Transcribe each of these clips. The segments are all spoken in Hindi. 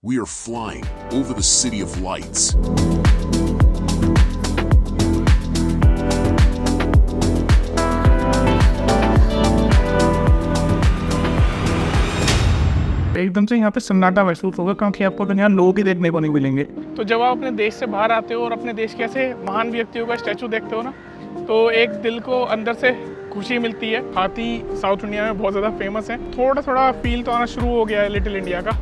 We are flying over the city of lights. एकदम से यहाँ पे सन्नाटा महसूस होगा क्योंकि आपको तो यहाँ लोग ही देखने को नहीं मिलेंगे। तो जब आप अपने देश से बाहर आते हो और अपने देश के ऐसे महान व्यक्तियों का स्टैचू देखते हो ना, तो एक दिल को अंदर से खुशी मिलती है। हाथी साउथ इंडिया में बहुत ज़्यादा फेमस है। थोड़ा थोड़ा फील तो आना शुरू हो गया है लिटिल इंडिया का।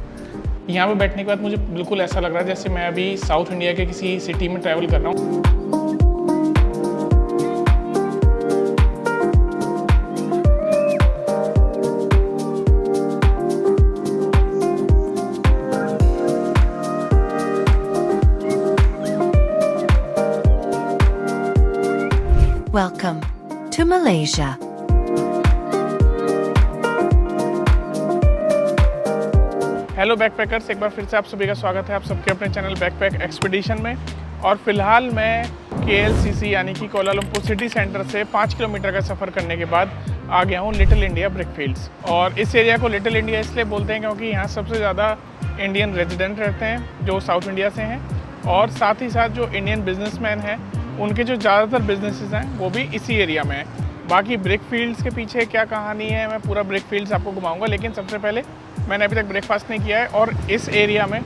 यहाँ पे बैठने के बाद मुझे बिल्कुल ऐसा लग रहा है जैसे मैं अभी साउथ इंडिया के किसी सिटी में ट्रैवल कर रहा हूँ। Welcome to Malaysia. Hello backpackers, एक बार फिर से आप सभी का स्वागत है आप सबके अपने चैनल बैकपैक एक्सपीडिशन में। और फिलहाल मैं KLCC यानी कि कोलालमपुर सिटी सेंटर से 5 किलोमीटर का सफ़र करने के बाद आ गया हूँ लिटिल इंडिया ब्रिकफील्ड्स। और इस एरिया को लिटिल इंडिया इसलिए बोलते हैं क्योंकि यहाँ सबसे ज़्यादा इंडियन रेजिडेंट रहते हैं जो साउथ इंडिया से हैं, और साथ ही साथ जो इंडियन बिजनेसमैन हैं उनके जो ज़्यादातर बिजनेसेस हैं वो भी इसी एरिया में हैं। बाकी ब्रिकफील्ड्स के पीछे क्या कहानी है मैं पूरा ब्रिकफील्ड्स आपको घुमाऊंगा, लेकिन सबसे पहले मैंने अभी तक ब्रेकफास्ट नहीं किया है। और इस एरिया में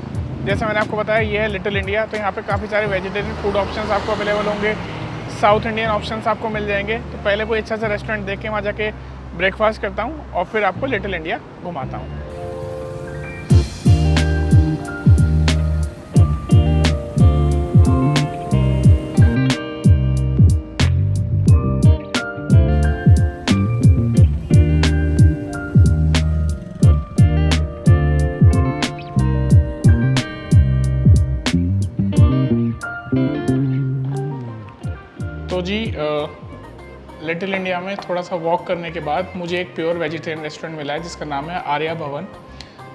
जैसा मैंने आपको बताया ये है लिटिल इंडिया, तो यहाँ पे काफ़ी सारे वेजिटेरियन फूड ऑप्शंस आपको अवेलेबल होंगे, साउथ इंडियन ऑप्शंस आपको मिल जाएंगे। तो पहले कोई अच्छा सा रेस्टोरेंट देख के वहाँ जाके ब्रेकफास्ट करता हूँ और फिर आपको लिटिल इंडिया घुमाता हूँ। तो जी लिटिल इंडिया में थोड़ा सा वॉक करने के बाद मुझे एक प्योर वेजिटेरियन रेस्टोरेंट मिला है जिसका नाम है आर्या भवन।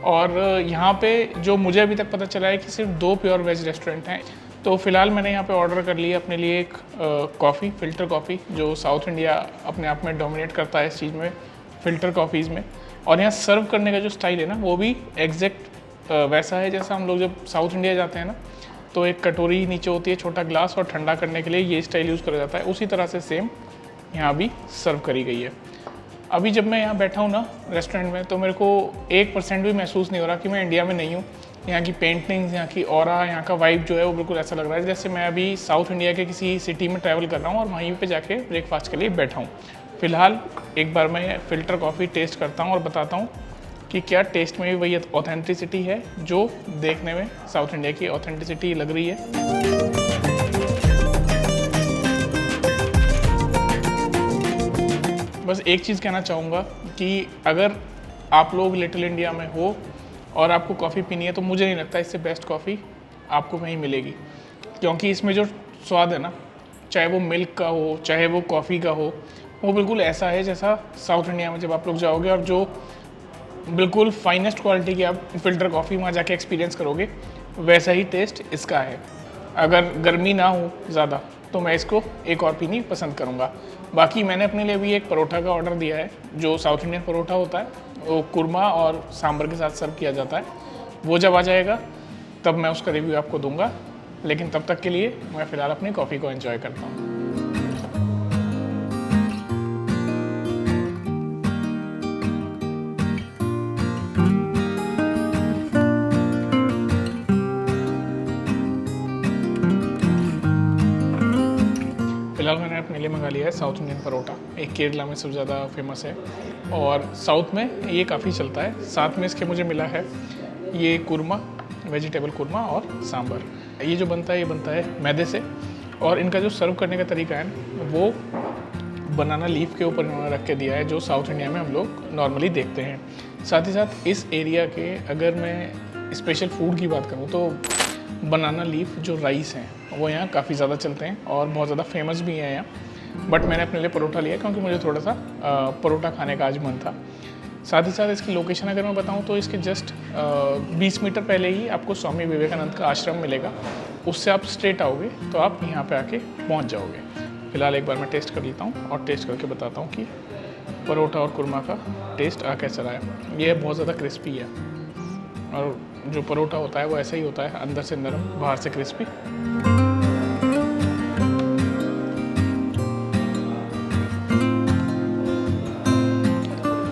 और यहाँ पे जो मुझे अभी तक पता चला है कि सिर्फ 2 प्योर वेज रेस्टोरेंट हैं। तो फ़िलहाल मैंने यहाँ पे ऑर्डर कर लिया अपने लिए एक कॉफ़ी, फ़िल्टर कॉफ़ी, जो साउथ इंडिया अपने आप में डोमिनेट करता है इस चीज़ में, फ़िल्टर कॉफ़ीज़ में। और यहाँ सर्व करने का जो स्टाइल है ना वो भी एग्जैक्ट वैसा है जैसा हम लोग जब साउथ इंडिया जाते हैं ना, तो एक कटोरी नीचे होती है, छोटा ग्लास, और ठंडा करने के लिए ये स्टाइल यूज़ करा जाता है। उसी तरह से सेम यहाँ भी सर्व करी गई है। अभी जब मैं यहाँ बैठा हूँ ना रेस्टोरेंट में, तो मेरे को 1% भी महसूस नहीं हो रहा कि मैं इंडिया में नहीं हूँ। यहाँ की पेंटिंग्स, यहाँ की ऑरा, यहाँ का वाइब जो है वो बिल्कुल ऐसा लग रहा है जैसे मैं अभी साउथ इंडिया के किसी सिटी में ट्रैवल कर रहा हूँ और वहीं पर जाके ब्रेकफास्ट के लिए बैठा हूँ। फ़िलहाल एक बार मैं फ़िल्टर कॉफ़ी टेस्ट करता हूँ और बताता हूँ कि क्या टेस्ट में भी वही ऑथेंटिसिटी है जो देखने में साउथ इंडिया की ऑथेंटिसिटी लग रही है। बस एक चीज़ कहना चाहूँगा कि अगर आप लोग लिटिल इंडिया में हो और आपको कॉफ़ी पीनी है तो मुझे नहीं लगता इससे बेस्ट कॉफ़ी आपको कहीं मिलेगी, क्योंकि इसमें जो स्वाद है ना, चाहे वो मिल्क का हो चाहे वो कॉफ़ी का हो, वो बिल्कुल ऐसा है जैसा साउथ इंडिया में जब आप लोग जाओगे और जो बिल्कुल फाइनेस्ट क्वालिटी की आप फ़िल्टर कॉफ़ी वहाँ जाके एक्सपीरियंस करोगे, वैसा ही टेस्ट इसका है। अगर गर्मी ना हो ज़्यादा तो मैं इसको एक और पीनी पसंद करूँगा। बाकी मैंने अपने लिए भी एक परोठा का ऑर्डर दिया है, जो साउथ इंडियन परोठा होता है, वो कुरमा और सांभर के साथ सर्व किया जाता है। वो जब आ जाएगा तब मैं उसका रिव्यू आपको दूँगा, लेकिन तब तक के लिए मैं फ़िलहाल अपनी कॉफ़ी को एंजॉय करता हूँ। फिलहाल मैंने अपने लिए मंगा लिया है साउथ इंडियन परोठा, एक केरला में सबसे ज़्यादा फेमस है और साउथ में ये काफ़ी चलता है। साथ में इसके मुझे मिला है ये कुरमा, वेजिटेबल कुरमा और सांभर। ये जो बनता है ये बनता है मैदे से, और इनका जो सर्व करने का तरीका है वो बनाना लीफ के ऊपर इन्होंने रख के दिया है, जो साउथ इंडिया में हम लोग नॉर्मली देखते हैं। साथ ही साथ इस एरिया के अगर मैं स्पेशल फूड की बात करूँ तो बनाना लीफ जो राइस हैं वो यहाँ काफ़ी ज़्यादा चलते हैं और बहुत ज़्यादा फेमस भी हैं यहाँ। बट मैंने अपने लिए परोठा लिया क्योंकि मुझे थोड़ा सा परोठा खाने का आज मन था। साथ ही साथ इसकी लोकेशन अगर मैं बताऊँ तो इसके जस्ट 20 मीटर पहले ही आपको स्वामी विवेकानंद का आश्रम मिलेगा। उससे आप स्ट्रेट आओगे तो आप यहाँ पे आके पहुँच जाओगे। फ़िलहाल एक बार मैं टेस्ट कर लेता हूँ और टेस्ट करके बताता हूँ कि परोठा और कुरमा का टेस्ट कैसा रहा है। ये बहुत ज़्यादा क्रिस्पी है और जो परोठा होता है वो ऐसा ही होता है, अंदर से नरम बाहर से क्रिस्पी।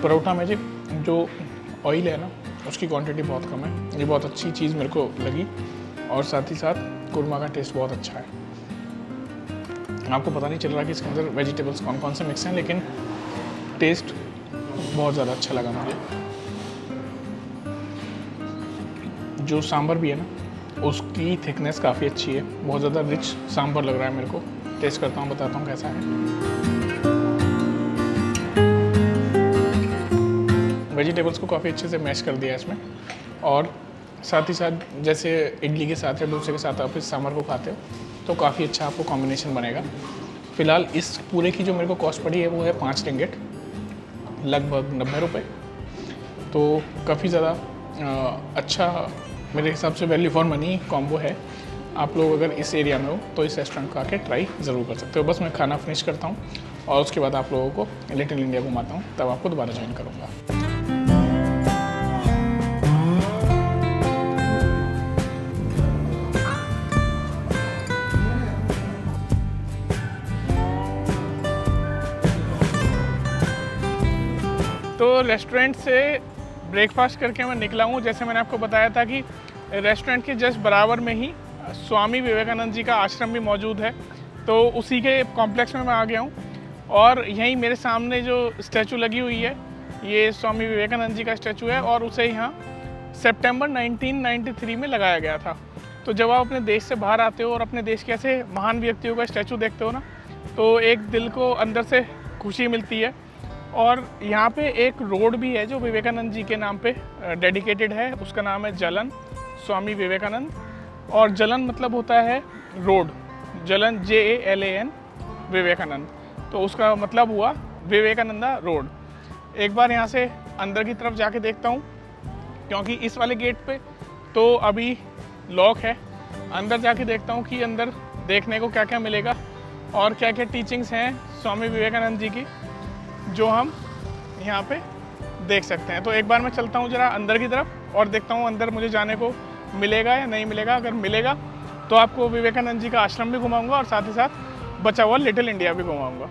परोठा में जो ऑयल है ना उसकी क्वांटिटी बहुत कम है, ये बहुत अच्छी चीज़ मेरे को लगी। और साथ ही साथ कुरमा का टेस्ट बहुत अच्छा है। आपको पता नहीं चल रहा कि इसके अंदर वेजिटेबल्स कौन कौन से मिक्स हैं, लेकिन टेस्ट बहुत ज़्यादा अच्छा लगा मुझे। जो सांभर भी है ना उसकी थिकनेस काफ़ी अच्छी है, बहुत ज़्यादा रिच सांभर लग रहा है मेरे को। टेस्ट करता हूँ, बताता हूँ कैसा है। वेजिटेबल्स को काफ़ी अच्छे से मैश कर दिया इसमें, और साथ ही साथ जैसे इडली के साथ या डोसे के साथ आप इस सांभर को खाते हो तो काफ़ी अच्छा आपको कॉम्बिनेशन बनेगा। फ़िलहाल इस पूरे की जो मेरे को कॉस्ट पड़ी है वो है 5 रिंगिट, लगभग 90 रुपये। तो काफ़ी ज़्यादा अच्छा मेरे हिसाब से वैल्यू फॉर मनी कॉम्बो है। आप लोग अगर इस एरिया में हो तो इस रेस्टोरेंट को आके ट्राई ज़रूर कर सकते हो। बस मैं खाना फिनिश करता हूँ और उसके बाद आप लोगों को लिटिल इंडिया घुमाता हूँ, तब आपको दोबारा ज्वाइन करूँगा। तो रेस्टोरेंट से ब्रेकफास्ट करके मैं निकला हूँ। जैसे मैंने आपको बताया था कि रेस्टोरेंट के जस्ट बराबर में ही स्वामी विवेकानंद जी का आश्रम भी मौजूद है, तो उसी के कॉम्प्लेक्स में मैं आ गया हूँ। और यहीं मेरे सामने जो स्टैचू लगी हुई है ये स्वामी विवेकानंद जी का स्टैचू है, और उसे यहाँ सितंबर 1993 में लगाया गया था। तो जब आप अपने देश से बाहर आते हो और अपने देश के ऐसे महान व्यक्तियों का स्टैचू देखते हो ना, तो एक दिल को अंदर से खुशी मिलती है। और यहाँ पे एक रोड भी है जो विवेकानंद जी के नाम पे डेडिकेटेड है, उसका नाम है जलन, स्वामी विवेकानंद। और जलन मतलब होता है रोड, जलन JALAN विवेकानंद, तो उसका मतलब हुआ विवेकानंदा रोड। एक बार यहाँ से अंदर की तरफ जाके देखता हूँ, क्योंकि इस वाले गेट पे तो अभी लॉक है। अंदर जाके देखता हूँ कि अंदर देखने को क्या क्या मिलेगा और क्या क्या टीचिंग्स हैं स्वामी विवेकानंद जी की जो हम यहाँ पे देख सकते हैं। तो एक बार मैं चलता हूँ ज़रा अंदर की तरफ और देखता हूँ अंदर मुझे जाने को मिलेगा या नहीं मिलेगा। अगर मिलेगा तो आपको विवेकानंद जी का आश्रम भी घुमाऊँगा और साथ ही साथ बचा हुआ लिटिल इंडिया भी घुमाऊँगा।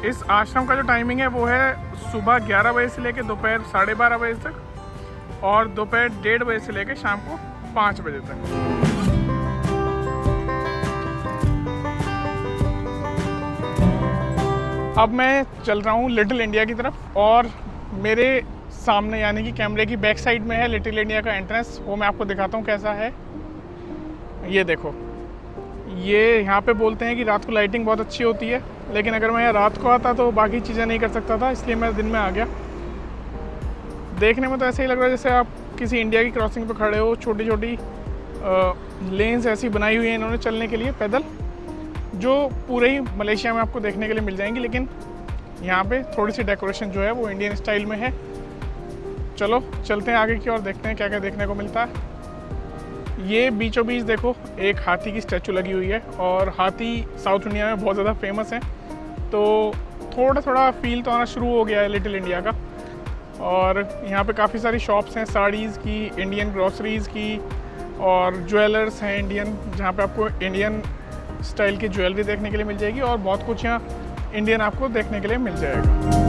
इस आश्रम का जो टाइमिंग है वो है सुबह 11 बजे से लेकर दोपहर 12:30 बजे तक, और दोपहर 1:30 बजे से लेकर शाम को 5 बजे तक। अब मैं चल रहा हूँ लिटिल इंडिया की तरफ, और मेरे सामने यानी कि कैमरे की बैक साइड में है लिटिल इंडिया का एंट्रेंस। वो मैं आपको दिखाता हूँ कैसा है। ये देखो, ये यहाँ पे बोलते हैं कि रात को लाइटिंग बहुत अच्छी होती है, लेकिन अगर मैं यहाँ रात को आता तो बाकी चीज़ें नहीं कर सकता था, इसलिए मैं दिन में आ गया। देखने में तो ऐसे ही लग रहा है जैसे आप किसी इंडिया की क्रॉसिंग पे खड़े हो। छोटी छोटी लेन्स ऐसी बनाई हुई हैं इन्होंने चलने के लिए पैदल, जो पूरे ही मलेशिया में आपको देखने के लिए मिल जाएंगी, लेकिन यहाँ पे थोड़ी सी डेकोरेशन जो है वो इंडियन स्टाइल में है। चलो चलते हैं आगे की और देखते हैं क्या क्या देखने को मिलता है। ये बीचों बीच देखो एक हाथी की स्टैचू लगी हुई है, और हाथी साउथ इंडिया में बहुत ज़्यादा फेमस है, तो थोड़ा थोड़ा फील तो आना शुरू हो गया है लिटिल इंडिया का। और यहाँ पे काफ़ी सारी शॉप्स हैं साड़ीज़ की, इंडियन ग्रॉसरीज़ की, और ज्वेलर्स हैं इंडियन, जहाँ पे आपको इंडियन स्टाइल की ज्वेलरी देखने के लिए मिल जाएगी, और बहुत कुछ यहाँ इंडियन आपको देखने के लिए मिल जाएगा।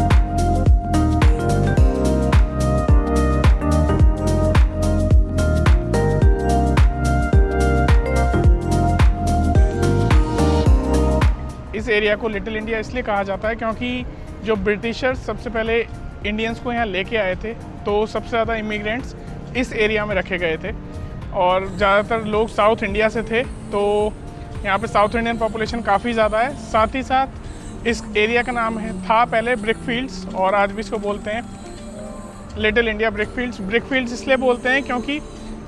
इस एरिया को लिटिल इंडिया इसलिए कहा जाता है क्योंकि जो ब्रिटिशर्स सबसे पहले इंडियंस को यहाँ लेके आए थे, तो सबसे ज़्यादा इमिग्रेंट्स इस एरिया में रखे गए थे, और ज़्यादातर लोग साउथ इंडिया से थे, तो यहाँ पे साउथ इंडियन पॉपुलेशन काफ़ी ज़्यादा है। साथ ही साथ इस एरिया का नाम था पहले ब्रिकफील्ड्स, और आज भी इसको बोलते हैं लिटिल इंडिया ब्रिकफील्ड्स। ब्रिकफील्ड्स इसलिए बोलते हैं क्योंकि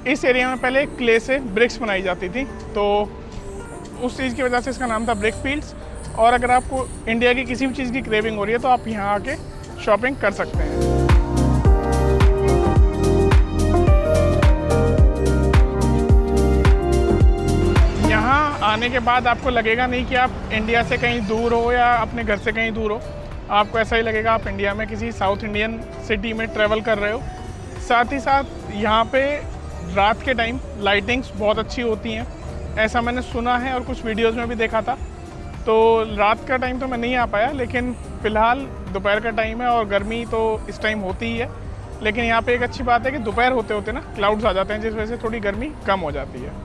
इस एरिया में पहले क्ले से ब्रिक्स बनाई जाती थी, तो उस चीज़ की वजह से इसका नाम था ब्रिकफील्ड्स। और अगर आपको इंडिया की किसी भी चीज़ की क्रेविंग हो रही है तो आप यहाँ आके शॉपिंग कर सकते हैं। आने के बाद आपको लगेगा नहीं कि आप इंडिया से कहीं दूर हो या अपने घर से कहीं दूर हो। आपको ऐसा ही लगेगा आप इंडिया में किसी साउथ इंडियन सिटी में ट्रैवल कर रहे हो। साथ ही साथ यहाँ पे रात के टाइम लाइटिंग्स बहुत अच्छी होती हैं, ऐसा मैंने सुना है और कुछ वीडियोस में भी देखा था। तो रात का टाइम तो मैं नहीं आ पाया, लेकिन फ़िलहाल दोपहर का टाइम है और गर्मी तो इस टाइम होती ही है। लेकिन यहाँ पे एक अच्छी बात है कि दोपहर होते होते ना क्लाउड्स आ जाते हैं, जिस वजह से थोड़ी गर्मी कम हो जाती है।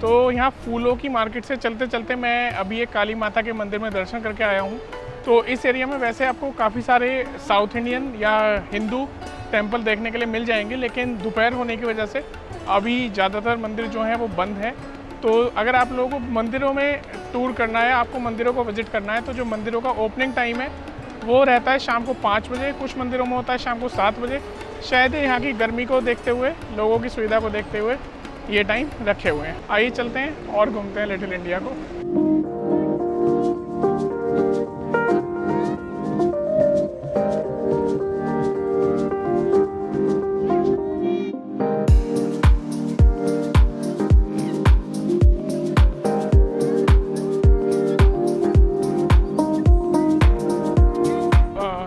तो यहाँ फूलों की मार्केट से चलते चलते मैं अभी एक काली माता के मंदिर में दर्शन करके आया हूँ। तो इस एरिया में वैसे आपको काफ़ी सारे साउथ इंडियन या हिंदू टेंपल देखने के लिए मिल जाएंगे, लेकिन दोपहर होने की वजह से अभी ज़्यादातर मंदिर जो हैं वो बंद हैं। तो अगर आप लोगों को मंदिरों में टूर करना है, आपको मंदिरों को विज़िट करना है, तो जो मंदिरों का ओपनिंग टाइम है वो रहता है शाम को 5 बजे, कुछ मंदिरों में होता है शाम को 7 बजे। शायद यहाँ की गर्मी को देखते हुए, लोगों की सुविधा को देखते हुए ये टाइम रखे हुए हैं। आइए चलते हैं और घूमते हैं लिटिल इंडिया को।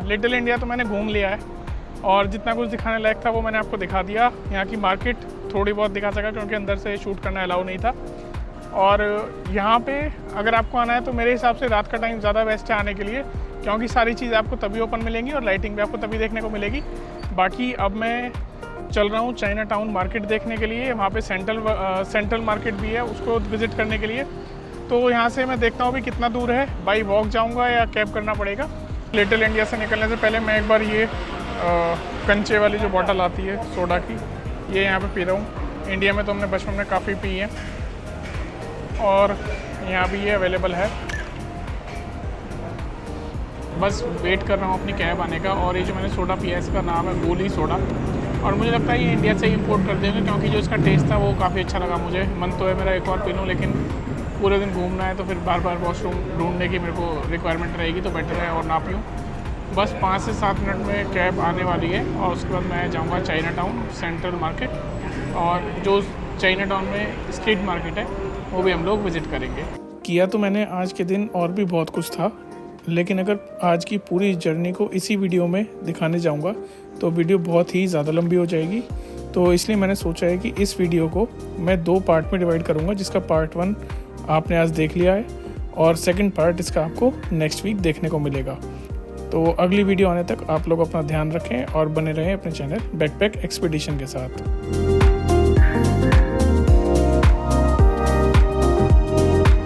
लिटिल इंडिया तो मैंने घूम लिया है और जितना कुछ दिखाने लायक था वो मैंने आपको दिखा दिया। यहाँ की मार्केट थोड़ी बहुत दिखा सका क्योंकि अंदर से शूट करना अलाउ नहीं था। और यहाँ पे अगर आपको आना है तो मेरे हिसाब से रात का टाइम ज़्यादा बेस्ट है आने के लिए, क्योंकि सारी चीज़ आपको तभी ओपन मिलेंगी और लाइटिंग भी आपको तभी देखने को मिलेगी। बाकी अब मैं चल रहा हूँ चाइना टाउन मार्केट देखने के लिए। वहाँ पे सेंट्रल मार्केट भी है, उसको विज़िट करने के लिए। तो यहाँ से मैं देखता हूँ भी कितना दूर है, बाई वॉक जाऊँगा या कैब करना पड़ेगा। लिटिल इंडिया से निकलने से पहले मैं एक बार ये कंचे वाली जो बॉटल आती है सोडा की, ये यहाँ पे पी रहा हूँ। इंडिया में तो हमने बचपन में काफ़ी पी है और यहाँ भी ये अवेलेबल है। बस वेट कर रहा हूँ अपनी कैब आने का। और ये जो मैंने सोडा पिया है इसका नाम है गोली सोडा, और मुझे लगता है ये इंडिया से इंपोर्ट कर देंगे क्योंकि जो इसका टेस्ट था वो काफ़ी अच्छा लगा मुझे। मन तो है मेरा एक और पी लूँ, लेकिन पूरे दिन घूमना है तो फिर बार बार वॉशरूम ढूंढने की मेरे को रिक्वायरमेंट रहेगी, तो बेटर है और ना पीऊँ। बस 5 से 7 मिनट में कैब आने वाली है और उसके बाद मैं जाऊँगा चाइना टाउन सेंट्रल मार्केट, और जो चाइना टाउन में स्ट्रीट मार्केट है वो भी हम लोग विज़िट करेंगे। किया तो मैंने आज के दिन और भी बहुत कुछ था, लेकिन अगर आज की पूरी जर्नी को इसी वीडियो में दिखाने जाऊँगा तो वीडियो बहुत ही ज़्यादा लंबी हो जाएगी। तो इसलिए मैंने सोचा है कि इस वीडियो को मैं 2 पार्ट में डिवाइड करूँगा, जिसका पार्ट 1 आपने आज देख लिया है और सेकंड पार्ट इसका आपको नेक्स्ट वीक देखने को मिलेगा। तो अगली वीडियो आने तक आप लोग अपना ध्यान रखें और बने रहें अपने चैनल बैकपैक एक्सपीडिशन के साथ।